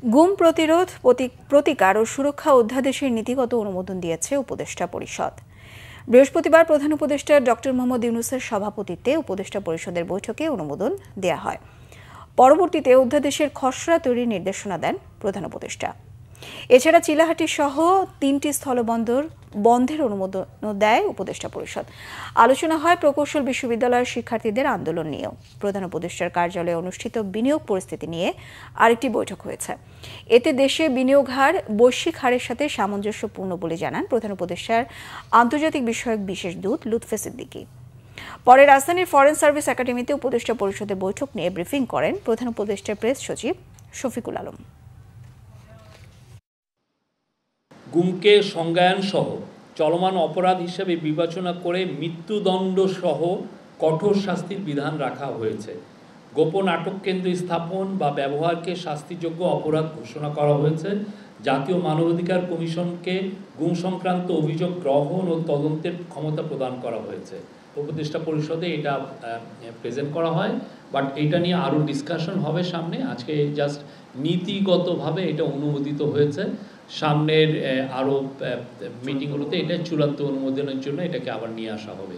গুম প্রতিরোধ, প্রতিকার ও সুরক্ষা অধ্যাদেশের নীতিগত অনুমোদন দিয়েছে উপদেষ্টা পরিষদ। বৃহস্পতিবার প্রধান উপদেষ্টা ডক্টর মোহাম্মদ ইউনূসের সভাপতিত্বে উপদেষ্টা পরিষদের বৈঠকে অনুমোদন দেয়া হয়। পরবর্তীতে অধ্যাদেশের খসড়া তৈরির নির্দেশনা দেন প্রধান উপদেষ্টা। এছাড়া চিলাহাটি সহ 3টি স্থলবন্দর বন্ধের অনুমোদন দেয় উপদেষ্টা পরিষদ। আলোচনা হয় প্রকৌশল বিশ্ববিদ্যালয়ের শিক্ষার্থীদের আন্দোলন নিয়েও। প্রধান উপদেষ্টার কার্যালয়ে অনুষ্ঠিত বিনিয়োগ পরিস্থিতি নিয়ে আরেকটি বৈঠক হয়েছে। এতে দেশে বিনিয়োগ হার বৈশ্বিক হারের সাথে সামঞ্জস্যপূর্ণ বলে জানান প্রধান উপদেষ্টার আন্তর্জাতিক বিষয়ক বিশেষ দূত লুৎফে সিদ্দিকী। পরে রাজধানীর ফরেন সার্ভিস একাডেমিতে উপদেষ্টা পরিষদের বৈঠক নিয়ে ব্রিফিং করেন প্রধান উপদেষ্টার প্রেস সচিব শফিকুল আলম। গুমকে সংজ্ঞায়ন সহ চলমান অপরাধ হিসেবে বিবেচনা করে মৃত্যুদণ্ড সহ কঠোর শাস্তির বিধান রাখা হয়েছে। গোপন আটক কেন্দ্র স্থাপন বা ব্যবহারকে শাস্তিযোগ্য অপরাধ ঘোষণা করা হয়েছে। জাতীয় মানবাধিকার কমিশনকে গুম সংক্রান্ত অভিযোগ গ্রহণ ও তদন্তের ক্ষমতা প্রদান করা হয়েছে। উপদেষ্টা পরিষদে এটা প্রেজেন্ট করা হয়, বাট এটা নিয়ে আরও ডিসকাশন হবে সামনে। আজকে জাস্ট নীতিগতভাবে এটা অনুমোদিত হয়েছে। সামনের আরও মিটিংগুলোতে এটা চূড়ান্ত অনুমোদনের জন্য এটাকে আবার নিয়ে আসা হবে।